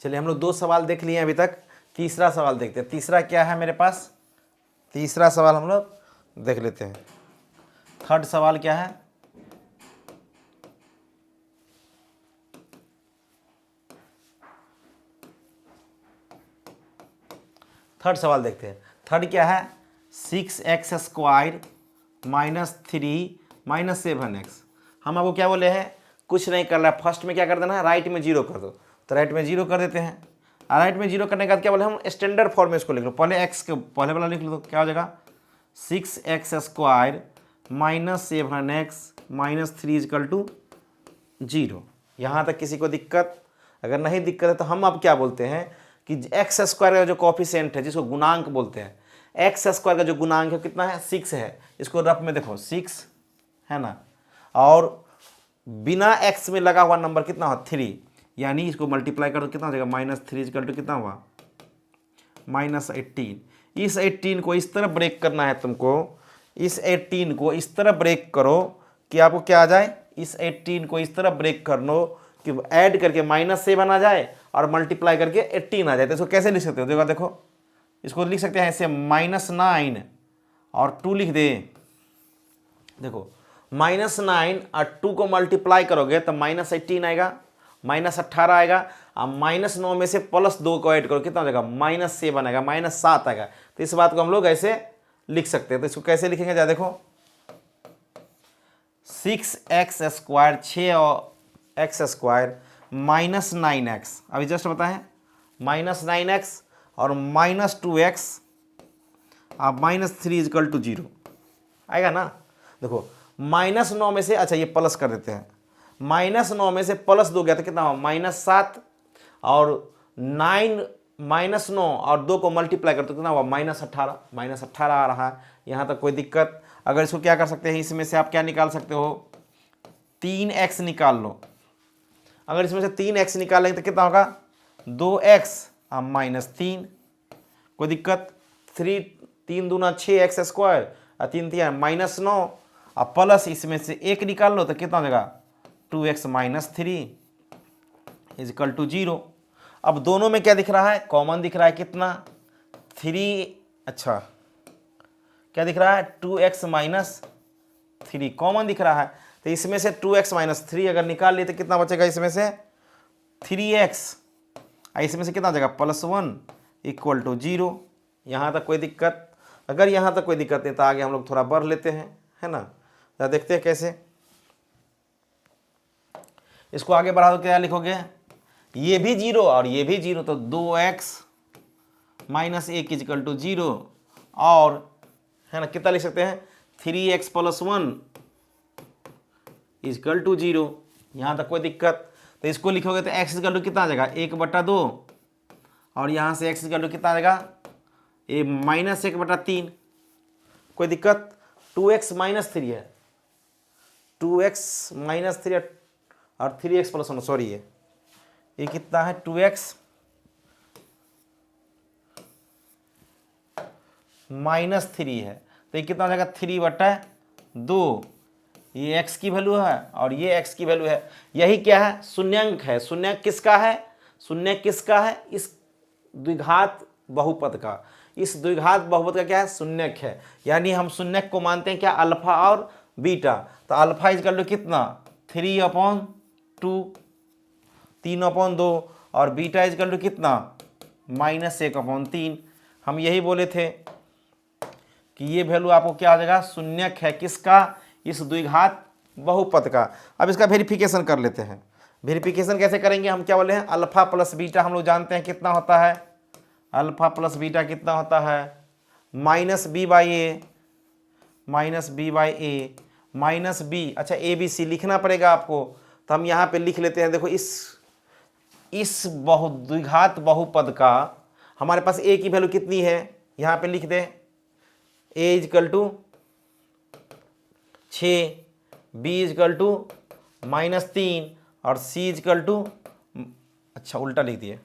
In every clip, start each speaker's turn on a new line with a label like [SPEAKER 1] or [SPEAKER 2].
[SPEAKER 1] चलिए हम लोग 2 सवाल देख लिए अभी तक, तीसरा सवाल देखते हैं। तीसरा क्या है मेरे पास, तीसरा सवाल हम लोग देख लेते हैं। थर्ड सवाल क्या है, थर्ड सवाल देखते हैं। थर्ड क्या है, 6x² माइनस 3 माइनस 7x। हम आपको क्या बोले हैं, कुछ नहीं करना है, फर्स्ट में क्या कर देना है, राइट में 0 कर दो। तो राइट में 0 कर देते हैं। राइट में 0 करने के बाद क्या बोले, हम स्टैंडर्ड फॉर्म में इसको लिख लो। पहले x के पहले वाला लिख लो, क्या हो जाएगा 6x² minus 7x minus 3 equal to 0। यहाँ तक किसी को दिक्कत? अगर नहीं दिक्कत है तो हम अब क्या बोलते हैं कि x² का जो कॉफिशिएंट है, जिसको गुणांक बोलते हैं, x² का जो गुणांक है कितना है, 6 है। इसको रफ में देखो 6 है ना, और बिना x में लगा हुआ नंबर कितना हुआ 3, यानी इसको मल्टीप्लाई कर दो कितना हो जाएगा माइनस 3 इक्वल टू कितना हुआ माइनस 18। इस 18 को इस तरह ब्रेक करना है तुमको, इस 18 को इस तरह ब्रेक करो कि आपको क्या आ जाए, इस 18 को इस तरह ब्रेक कर लो कि ऐड करके -7 आ जाए और मल्टीप्लाई करके 18 आ जाए। तो इसको कैसे लिख सकते हो, देखो इसको लिख सकते हैं ऐसे -9 और 2 लिख दे। देखो -9 और 2 को मल्टीप्लाई करोगे तो -18 आएगा, -18 आएगा, और -9 में से +2 को ऐड करो कितना हो जाएगा -7 आएगा, -7 आएगा। तो इस बात को हम लोग ऐसे लिख सकते हैं। तो इसको कैसे लिखेंगे, जा देखो 6x² 6x² माइनस 9x, अभी जस्ट बताएं -9x और -2x और -3 इक्वल टू 0 आएगा ना। देखो -9 में से, अच्छा ये प्लस कर देते हैं, -9 में से +2 गया तो कितना हुआ -7, और 9 और 2 को मल्टीप्लाई करते कितना हुआ -18 आ रहा है। यहाँ तक कोई दिक्कत? अगर इसको क्या कर सकते हैं, इसमें से आप क्या निकाल सकते हो, 3x निकाल लो। अगर इसमें से 3x निकालेंगे तो कितना होगा 2x और -3, कोई दिक्कत? 3 दूना 6x² और 3 -9 और प्लस इसमें से 1 निकाल लो तो कितना हो जाएगा 2x माइनस 3 इजिकल टू 0। अब दोनों में क्या दिख रहा है, कॉमन दिख रहा है कितना 3, अच्छा क्या दिख रहा है 2x माइनस 3 कॉमन दिख रहा है। तो इसमें से 2x माइनस 3 अगर निकाल लिए तो कितना बचेगा, इसमें से 3x, इसमें से कितना आ जाएगा +1 इक्वल टू 0। यहाँ तक कोई दिक्कत? अगर यहाँ तक कोई दिक्कत नहीं तो आगे हम लोग थोड़ा बढ़ लेते हैं, है ना। तो देखते हैं कैसे इसको आगे बढ़ा दो। क्या लिखोगे, ये भी 0 और ये भी 0, तो 2x माइनस 1 इक्वल टू 0, और है ना कितना लिख सकते हैं 3x + 1 इक्वल टू 0। यहाँ तक कोई दिक्कत? तो इसको लिखोगे तो x इक्वल टू कितना आ जाएगा 1/2, और यहाँ से x इक्वल टू कितना आ जाएगा ये -1/3। कोई दिक्कत? 2x माइनस 3 है, 2x माइनस 3 और 3x + 1, सॉरी ये कितना है 2x माइनस 3 है, तो ये कितना हो जाएगा 3/2। ये x की वैल्यू है और ये x की वैल्यू है। यही क्या है, शून्यंक है। शून्यंक किसका है, शून्यंक किसका है, इस द्विघात बहुपद का। इस द्विघात बहुपद का क्या है, शून्यक है। यानी हम शून्यक को मानते हैं क्या, अल्फा और बीटा। तो अल्फा इक्वल टू कितना 3/2, 3/2, और बीटा इक्वल टू कितना -1/3। हम यही बोले थे कि ये वैल्यू आपको क्या आ जाएगा, शून्यक है किसका, इस द्विघात बहुपद का। अब इसका वेरिफिकेशन कर लेते हैं। वेरिफिकेशन कैसे करेंगे, हम क्या बोले हैं अल्फा प्लस बीटा हम लोग जानते हैं कितना होता है, अल्फा प्लस बीटा कितना होता है -b/a माइनस b, अच्छा ABC लिखना पड़ेगा आपको। तो हम यहाँ पे लिख लेते हैं। देखो इस द्विघात बहुपद का हमारे पास a की वैल्यू कितनी है, यहाँ पे लिख दें a equal to 6, b equal to -3 और c इक्वल टू, अच्छा उल्टा लिख दिए,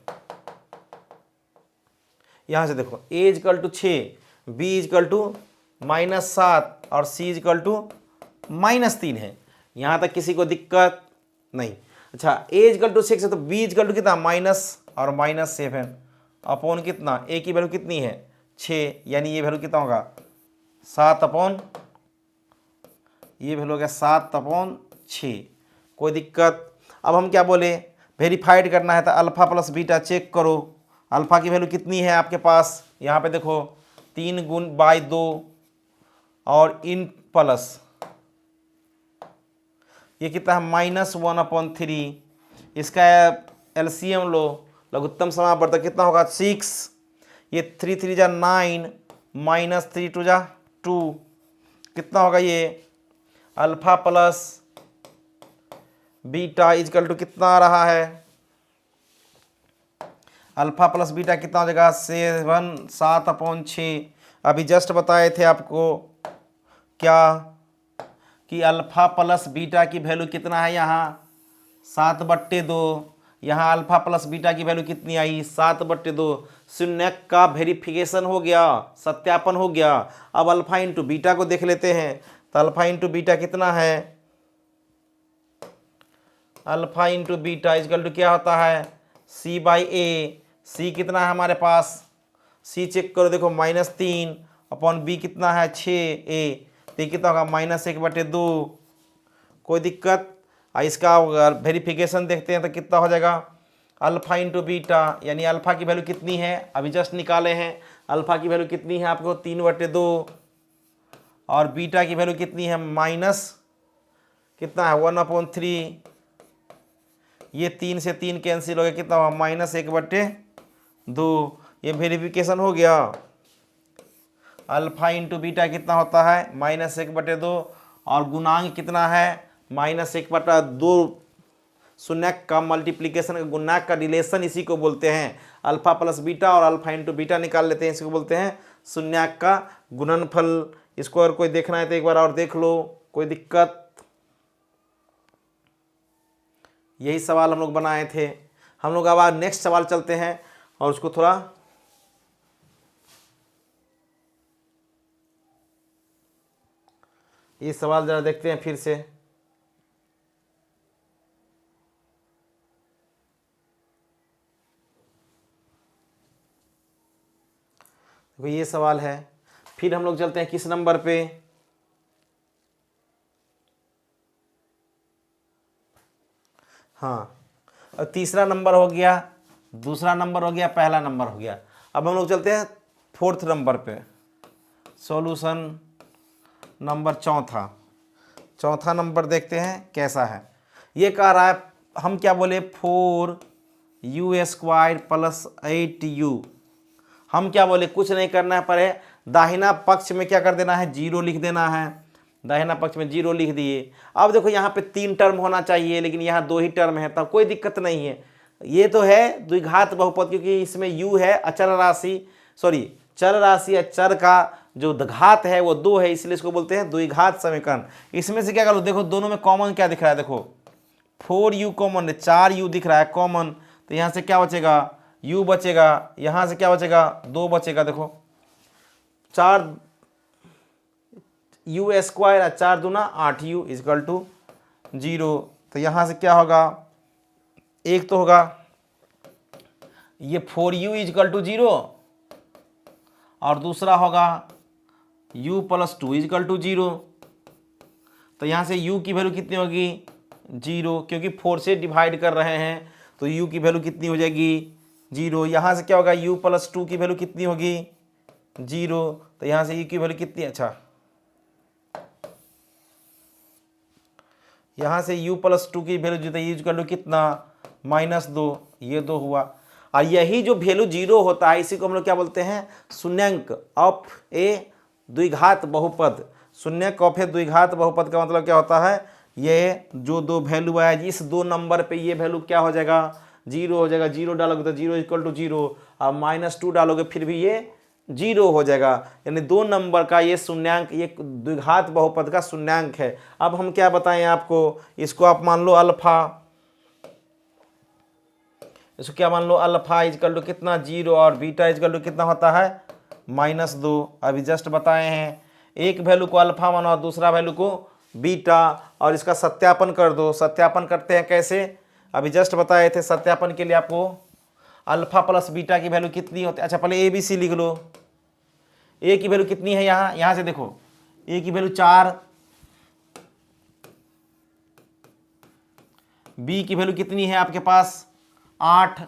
[SPEAKER 1] यहाँ से देखो a equal to 6, b equal to -7 और c इक्वल टू -3 है। यहाँ तक किसी को दिक्कत नहीं? अच्छा a इक्वल टू 6 है तो b इक्वल टू कितना और -7 अपॉन कितना, ए की वैल्यू कितनी है 6, यानी ये वैल्यू कितना होगा 7 अपॉन, ये वैल्यू हो गया 7/6। कोई दिक्कत। अब हम क्या बोले, वेरीफाइड करना है तो अल्फ़ा प्लस बीटा चेक करो। अल्फ़ा की वैल्यू कितनी है आपके पास, यहाँ पे देखो 3 गुण बाई 2 और इन प्लस ये कितना है -1/3। इसका एलसीएम लो, लघुत्तम समापवर्तक कितना होगा 6, ये 3 3 जा 9 -3 2 जा 2, कितना होगा ये alpha plus beta equal to कितना आ रहा है, अल्फ़ा प्लस बीटा कितना हो जाएगा 7/6। अभी जस्ट बताए थे आपको क्या कि अल्फ़ा प्लस बीटा की वैल्यू कितना है, यहाँ 7/2, यहाँ अल्फ़ा प्लस बीटा की वैल्यू कितनी आई 7/2। शून्य का वेरिफिकेशन हो गया, सत्यापन हो गया। अब अल्फ़ा इंटू बीटा को देख लेते हैं, तो अल्फ़ा इंटू बीटा कितना है, alpha into beta equal to क्या होता है C/A। सी कितना है हमारे पास, सी चेक करो देखो -3 अपॉन बी कितना है 6A, तो कितना होगा -1/2। कोई दिक्कत। इसका वेरिफिकेशन देखते हैं तो कितना हो जाएगा अल्फ़ा इंटू बीटा, यानी अल्फ़ा की वैल्यू कितनी है अभी जस्ट निकाले हैं, अल्फ़ा की वैल्यू कितनी है आपको 3/2 और बीटा की वैल्यू कितनी है माइनस कितना है 1/3। ये 3 से 3 कैंसिल हो गया, कितना हुआ -1/2। ये वेरिफिकेशन हो गया। अल्फ़ा इंटू बीटा कितना होता है -1/2 और गुणांक कितना है -1/2। शून्य का मल्टीप्लिकेशन का गुणांक का रिलेशन इसी को बोलते हैं। अल्फ़ा प्लस बीटा और अल्फ़ा इंटू बीटा निकाल लेते हैं, इसी को बोलते हैं शून्याक का गुणनफल। इसको अगर कोई देखना है तो एक बार और देख लो, कोई दिक्कत। यही सवाल हम लोग बनाए थे। हम लोग अब आज नेक्स्ट सवाल चलते हैं और उसको थोड़ा ये सवाल ज़रा देखते हैं फिर से। देखो ये सवाल है, फिर हम लोग चलते हैं किस नंबर पे, हाँ और तीसरा नंबर हो गया, दूसरा नंबर हो गया, पहला नंबर हो गया। अब हम लोग चलते हैं 4th नंबर पे, सॉल्यूशन नंबर चौथा नंबर देखते हैं कैसा है। ये कह रहा है हम क्या बोले 4u² प्लस 8u। हम क्या बोले कुछ नहीं करना है, पर दाहिना पक्ष में क्या कर देना है 0 लिख देना है। दाहिना पक्ष में 0 लिख दिए। अब देखो यहाँ पे 3 टर्म होना चाहिए, लेकिन यहाँ 2 ही टर्म है, तब कोई दिक्कत नहीं है। ये तो है द्विघात बहुपद, क्योंकि इसमें u है अचल राशि, सॉरी चर राशि या चर का जो घात है वो 2 है, इसलिए इसको बोलते हैं द्विघात समीकरण। इसमें से क्या करो, देखो दोनों में कॉमन क्या दिख रहा है, देखो 4u कॉमन है, 4u दिख रहा है कॉमन, तो यहाँ से क्या बचेगा u बचेगा, यहाँ से क्या बचेगा 2 बचेगा। देखो 4u² और 4 दूना 8u इजकल टू 0। तो यहाँ से क्या होगा, एक तो होगा ये 4u इजकल टू 0 और दूसरा होगा u + 2 इजकल टू 0। तो यहाँ से u की वैल्यू कितनी होगी 0, क्योंकि 4 से डिवाइड कर रहे हैं तो u की वैल्यू कितनी हो जाएगी 0। यहाँ से क्या होगा u + 2 की वैल्यू कितनी होगी 0। तो यहाँ से u की वैल्यू कितनी, अच्छा यहाँ से u + 2 की वैल्यू जो है इजकल टू कितना -2, ये 2 हुआ। और यही जो वैल्यू 0 होता है इसी को हम लोग क्या बोलते हैं शून्यंक ऑफ ए द्विघात बहुपद। शून्यंक ऑफ ए द्विघात बहुपद का मतलब क्या होता है, ये जो 2 वैल्यू आया इस 2 नंबर पे ये वैल्यू क्या हो जाएगा 0 हो जाएगा। 0 डालोगे तो 0 इक्वल टू 0 और -2 डालोगे फिर भी ये 0 हो जाएगा। यानी 2 नंबर का ये शून्यांक, ये द्विघात बहुपद का शून्यांक है। अब हम क्या बताएं आपको, इसको आप मान लो अल्फा, इसको क्या मान लो अल्फा इजकल टू कितना 0 और बीटा इजकल टू कितना होता है -2। अभी जस्ट बताए हैं, एक वैल्यू को अल्फा मानो और दूसरा वैल्यू को बीटा, और इसका सत्यापन कर दो। सत्यापन करते हैं कैसे, अभी जस्ट बताए थे। सत्यापन के लिए आपको अल्फा प्लस बीटा की वैल्यू कितनी होती है। अच्छा पहले ए बी सी लिख लो। ए की वैल्यू कितनी है, यहाँ से देखो, ए की वैल्यू 4, बी की वैल्यू कितनी है आपके पास 8,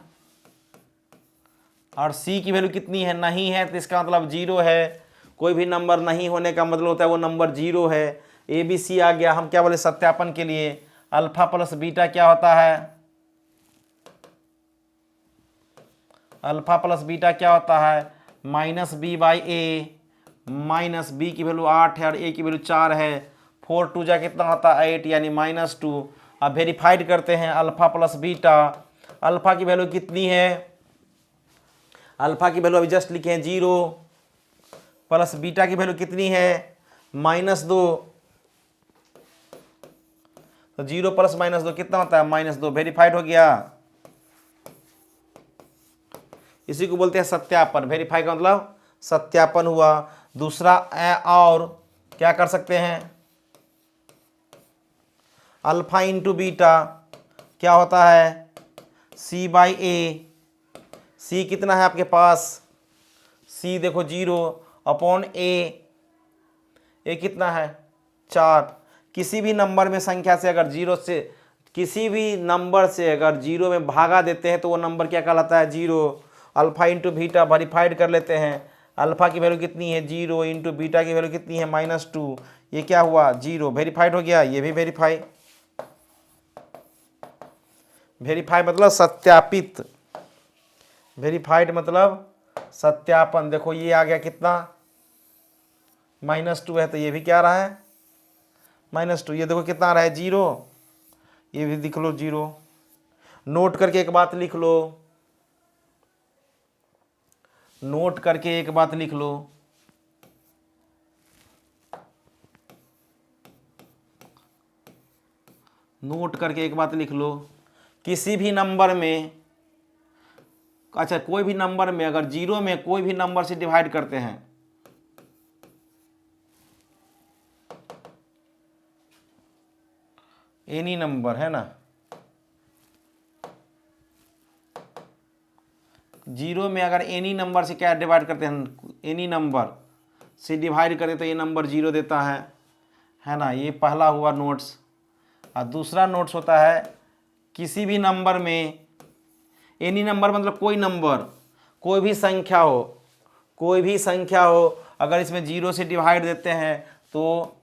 [SPEAKER 1] और सी की वैल्यू कितनी है, नहीं है, तो इसका मतलब 0 है। कोई भी नंबर नहीं होने का मतलब होता है वो नंबर 0 है। ए बी सी आ गया। हम क्या बोले सत्यापन के लिए, अल्फा प्लस बीटा क्या होता है, अल्फा प्लस बीटा क्या होता है minus B by A, minus B की वैल्यू 8 है और ए की वैल्यू 4 है, 4 2 जा कितना होता है 8 यानी -2। अब वेरीफाइड करते हैं अल्फा प्लस बीटा। अल्फा की वैल्यू कितनी है, अल्फा की वैल्यू अभी जस्ट लिखे हैं 0, प्लस बीटा की वैल्यू कितनी है -2, तो 0 प्लस -2 कितना होता है -2। वेरीफाइड हो गया। इसी को बोलते हैं सत्यापन। वेरीफाई का मतलब सत्यापन हुआ। दूसरा और क्या कर सकते हैं, अल्फा इंटू बीटा क्या होता है सी बाई ए। सी कितना है आपके पास, सी देखो 0 अपॉन ए कितना है 4। किसी भी नंबर में संख्या से अगर 0 से, किसी भी नंबर से अगर 0 में भागा देते हैं तो वो नंबर क्या कहलाता है 0। अल्फा इंटू बीटा वेरीफाइड कर लेते हैं। अल्फा की वैल्यू कितनी है 0 इंटू बीटा की वैल्यू कितनी है -2, ये क्या हुआ 0। वेरीफाइड हो गया। ये भी वेरीफाई। वेरीफाई मतलब सत्यापित, वेरीफाइड मतलब सत्यापन। देखो ये आ गया कितना -2 है, तो ये भी क्या आ रहा है -2। ये देखो कितना आ रहा है 0, ये भी लिख लो 0। नोट करके एक बात लिख लो, नोट करके एक बात लिख लो, नोट करके एक बात लिख लो। किसी भी नंबर में, अच्छा कोई भी नंबर में अगर 0 में कोई भी नंबर से डिवाइड करते हैं, एनी नंबर है ना, 0 में अगर एनी नंबर से क्या डिवाइड करते हैं, एनी नंबर से डिवाइड करें तो ये नंबर 0 देता है ना। ये पहला हुआ नोट्स। और दूसरा नोट्स होता है किसी भी नंबर में, एनी नंबर मतलब कोई नंबर, कोई भी संख्या हो, कोई भी संख्या हो, अगर इसमें 0 से डिवाइड देते हैं तो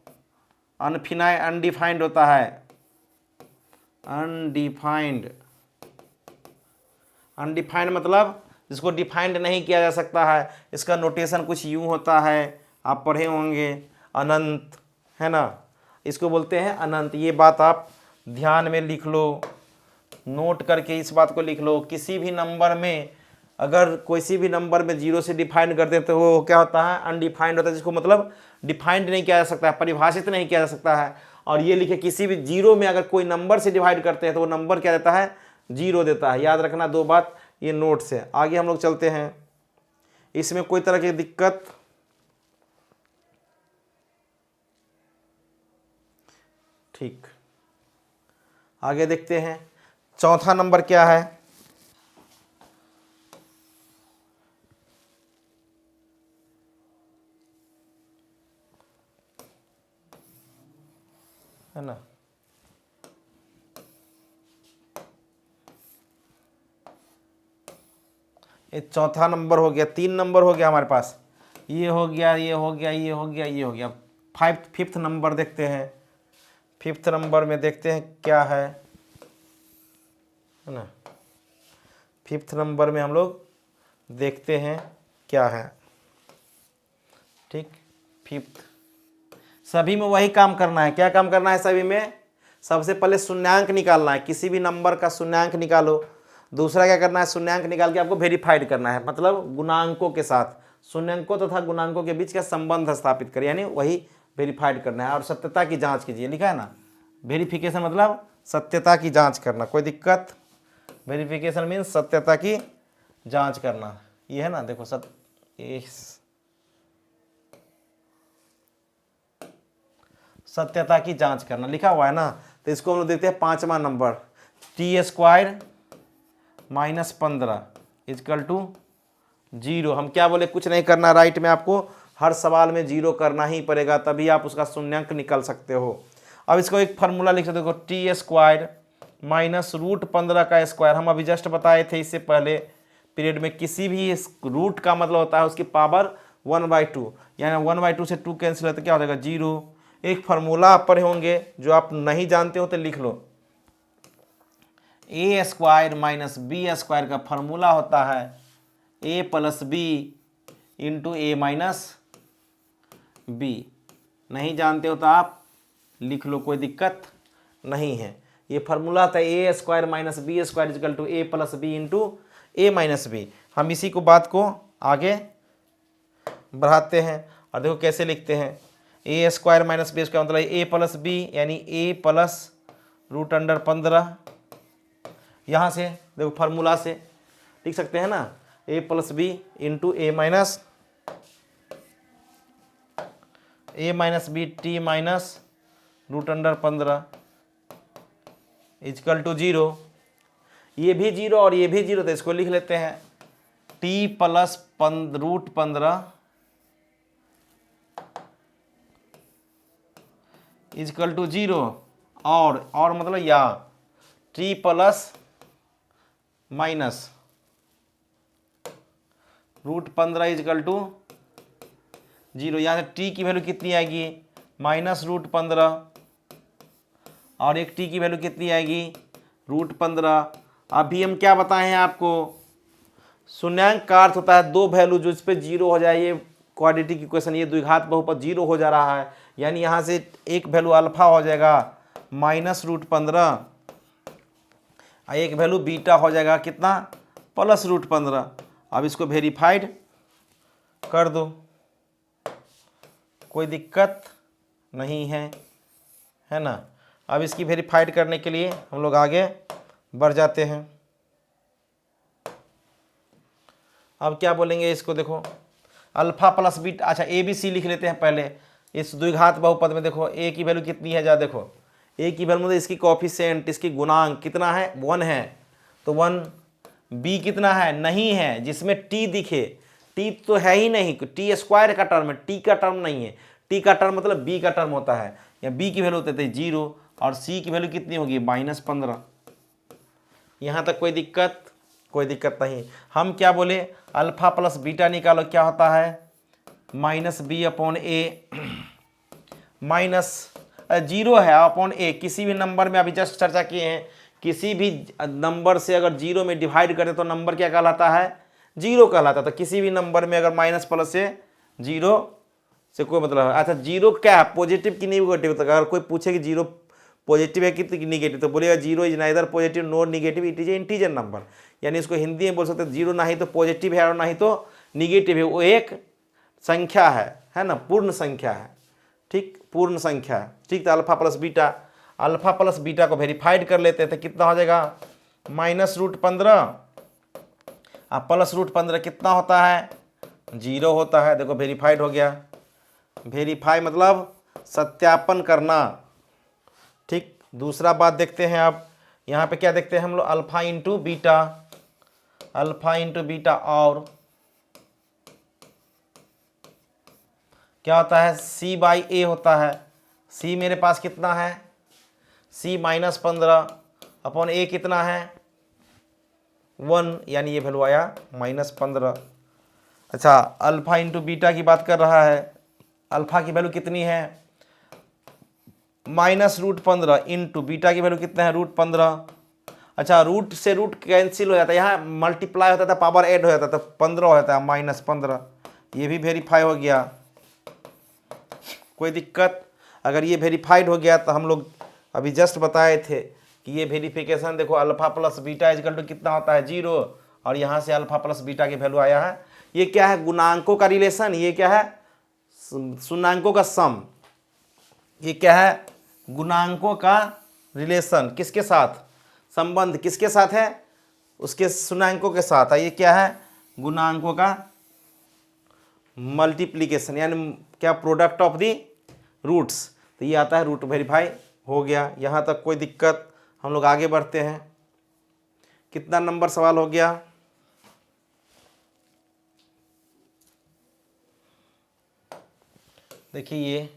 [SPEAKER 1] अनडिफाइंड होता है। अनडिफाइंड, अनडिफाइंड मतलब जिसको डिफाइंड नहीं किया जा सकता है। इसका नोटेशन कुछ यूँ होता है, आप पढ़े होंगे, अनंत, है ना, इसको बोलते हैं अनंत। ये बात आप ध्यान में लिख लो, नोट करके इस बात को लिख लो। किसी भी नंबर में अगर किसी भी नंबर में 0 से डिफाइंड कर देते तो वो क्या होता है अनडिफाइंड होता है, जिसको मतलब डिफाइंड नहीं किया जा सकता है, परिभाषित नहीं किया जा सकता है। और ये लिखे किसी भी 0 में अगर कोई नंबर से डिवाइड करते हैं तो वो नंबर क्या देता है 0 देता है। याद रखना 2 बात, ये नोट से। आगे हम लोग चलते हैं। इसमें कोई तरह की दिक्कत, ठीक, आगे देखते हैं। चौथा नंबर क्या है, है ना, ये चौथा नंबर हो गया। 3 नंबर हो गया हमारे पास, ये हो गया, ये हो गया, ये हो गया, ये हो गया। फिफ्थ नंबर देखते हैं। फिफ्थ नंबर में देखते हैं क्या है ना। फिफ्थ नंबर में हम लोग देखते हैं क्या है, ठीक। फिफ्थ, सभी में वही काम करना है। क्या काम करना है सभी में, सबसे पहले शून्यांक निकालना है। किसी भी नंबर का शून्यांक निकालो। दूसरा क्या करना है, शून्यांक निकाल के आपको वेरीफाइड करना है, मतलब गुणांकों के साथ, शून्यांकों तथा गुणांकों के बीच का संबंध स्थापित करें, यानी वही वेरीफाइड करना है। और सत्यता की जांच कीजिए, लिखा है ना, वेरिफिकेशन मतलब सत्यता की जांच करना। कोई दिक्कत, वेरिफिकेशन मीन्स सत्यता की जांच करना। ये है ना, देखो सत्यता की जांच करना लिखा हुआ है ना। तो इसको हम लोग देखते हैं 5वां नंबर, t² - 15 इजकल टू 0। हम क्या बोले, कुछ नहीं करना, राइट में आपको हर सवाल में 0 करना ही पड़ेगा, तभी आप उसका शून्यांक निकाल सकते हो। अब इसको एक फार्मूला लिख सकते हो, टी स्क्वायर माइनस √15 का स्क्वायर। हम अभी जस्ट बताए थे इससे पहले पीरियड में, किसी भी रूट का मतलब होता है उसकी पावर 1/2, यानी 1/2 से 2 कैंसिल होता है, क्या हो जाएगा 0। एक फार्मूला आप पढ़े होंगे, जो आप नहीं जानते हो तो लिख लो, A square minus B square का फार्मूला होता है a plus B into A minus B. नहीं जानते हो तो आप लिख लो, कोई दिक्कत नहीं है। ये फार्मूला था A square minus B square is equal to A plus B into A minus B. हम इसी को बात को आगे बढ़ाते हैं और देखो कैसे लिखते हैं, ए स्क्वायर माइनस बी स्क्वायर मतलब ए प्लस बी, यानी ए प्लस √15। यहाँ से देखो फार्मूला से लिख सकते हैं ना, A plus B into A minus B T minus √15 is equal to 0। ये भी 0 और ये भी 0, तो इसको लिख लेते हैं टी प्लस √15 इजकल टू 0, और मतलब या T plus minus √15 is equal to 0। यहाँ से टी की वैल्यू कितनी आएगी, माइनस √15, और एक टी की वैल्यू कितनी आएगी √15। अभी हम क्या बताए हैं आपको, शून्यांक का अर्थ होता है दो वैल्यू जो इस पर 0 हो जाए, ये क्वाड्रेटिक इक्वेशन, ये द्विघात बहुपद 0 हो जा रहा है, यानी यहाँ से एक वैल्यू अल्फा हो जाएगा माइनस √15, एक वैल्यू बीटा हो जाएगा कितना, प्लस √15। अब इसको वेरीफाइड कर दो, कोई दिक्कत नहीं है ना। अब इसकी वेरीफाइड करने के लिए हम लोग आगे बढ़ जाते हैं। अब क्या बोलेंगे इसको, देखो अल्फा प्लस बीटा, अच्छा ए बी सी लिख लेते हैं पहले। इस द्विघात बहुपद में देखो ए की वैल्यू कितनी है, जा देखो ए की वैल्यू मतलब इसकी कोएफिशिएंट, इसकी गुणांक कितना है 1 है, तो 1। बी कितना है, नहीं है, जिसमें टी दिखे, टी तो है ही नहीं, टी स्क्वायर का टर्म है, टी का टर्म नहीं है, टी का टर्म मतलब बी का टर्म होता है, या बी की वैल्यू होते थे 0, और सी की वैल्यू कितनी होगी -15। यहाँ तक कोई दिक्कत नहीं। हम क्या बोले, अल्फा प्लस बीटा निकालो, क्या होता है -b/a माइनस 0 है अपॉन a। किसी भी नंबर में अभी जस्ट चर्चा किए हैं, किसी भी नंबर से अगर 0 में डिवाइड करें तो नंबर क्या कहलाता है, 0 कहलाता है। तो किसी भी नंबर में अगर माइनस प्लस से 0 से कोई मतलब है, अच्छा 0 क्या है, पॉजिटिव की नेगेटिव। तो अगर कोई पूछे कि 0 पॉजिटिव है कि नेगेटिव, तो बोलेगा 0 is neither positive nor negative, it is a integer number. यानी इसको हिंदी में बोल सकते हैं 0 ना ही तो पॉजिटिव है और ना ही तो निगेटिव है, वो एक संख्या है ना, पूर्ण संख्या है, ठीक, पूर्ण संख्या है, ठीक। तो अल्फा प्लस बीटा को वेरीफाइड कर लेते हैं, तो कितना हो जाएगा -√15, अब प्लस √15 कितना होता है 0 होता है। देखो वेरीफाइड हो गया, वेरीफाई मतलब सत्यापन करना, ठीक। दूसरा बात देखते हैं, अब यहाँ पे क्या देखते हैं हम लोग, अल्फा इंटू बीटा, और क्या होता है c/a होता है। c मेरे पास कितना है, c -15 अपॉन a कितना है 1, यानी ये वैल्यू आया -15। अच्छा अल्फा इंटू बीटा की बात कर रहा है, अल्फा की वैल्यू कितनी है -√15 इंटू बीटा की वैल्यू कितना है √15। अच्छा रूट से रूट कैंसिल हो जाता है, यहाँ मल्टीप्लाई होता था, पावर ऐड हो जाता था, 15 हो जाता है -15। ये भी वेरीफाई हो गया, कोई दिक्कत। अगर ये वेरीफाइड हो गया तो हम लोग अभी जस्ट बताए थे कि ये वेरिफिकेशन देखो, alpha plus beta equal to कितना होता है 0, और यहाँ से अल्फा प्लस बीटा की वैल्यू आया है। ये क्या है, गुणांकों का रिलेशन, ये क्या है शून्यांकों का सम। ये क्या है, गुणांकों का रिलेशन, किसके साथ, संबंध किसके साथ है, उसके शून्यांकों के साथ है। ये क्या है, गुणांकों का मल्टीप्लीकेशन, यानी क्या, प्रोडक्ट ऑफ दी रूट्स। तो ये आता है, रूट वेरीफाई हो गया। यहाँ तक कोई दिक्कत, हम लोग आगे बढ़ते हैं। कितना नंबर सवाल हो गया, देखिए ये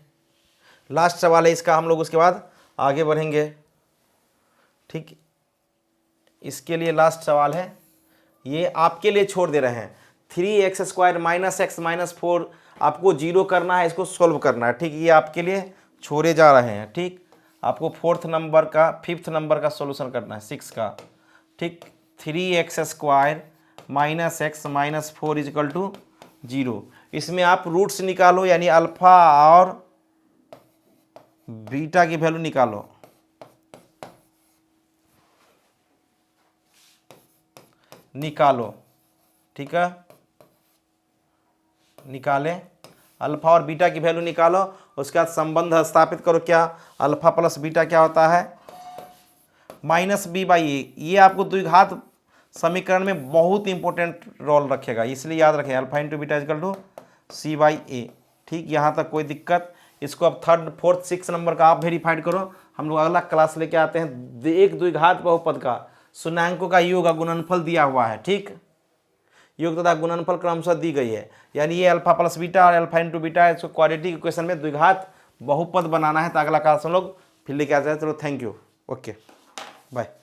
[SPEAKER 1] लास्ट सवाल है इसका, हम लोग उसके बाद आगे बढ़ेंगे। ठीक, इसके लिए लास्ट सवाल है, ये आपके लिए छोड़ दे रहे हैं। 3x² माइनस एक्स माइनस 4 आपको जीरो करना है, इसको सॉल्व करना है। ठीक, ये आपके लिए छोड़े जा रहे हैं। ठीक, आपको फिफ्थ नंबर का सॉल्यूशन करना है 6 का। ठीक, 3x² minus X minus 4 equal to 0। इसमें आप रूट्स निकालो, यानी अल्फा और बीटा की वैल्यू निकालो। ठीक है, निकालें, अल्फा और बीटा की वैल्यू निकालो, उसके बाद संबंध स्थापित करो। क्या अल्फा प्लस बीटा क्या होता है, -b/a। ये आपको द्विघात समीकरण में बहुत इंपॉर्टेंट रोल रखेगा, इसलिए याद रखें alpha into beta equal to c/a। ठीक, यहाँ तक कोई दिक्कत? इसको अब 3rd 4th 6 नंबर का आप वेरीफाइड करो। हम लोग अगला क्लास लेके आते हैं, एक द्विघात बहुपद का शून्याङ्कों का योग का गुणनफल दिया हुआ है। ठीक, योग तथा गुणनफल क्रमशः दी गई है, यानी ये अल्फा प्लस बीटा और अल्फा इंटू बीटा, इसको क्वाड्रेटिक इक्वेशन में द्विघात बहुपद बनाना है। तो अगला क्लास हम लोग फिर लेके आते हैं। चलो, थैंक यू, ओके, बाय।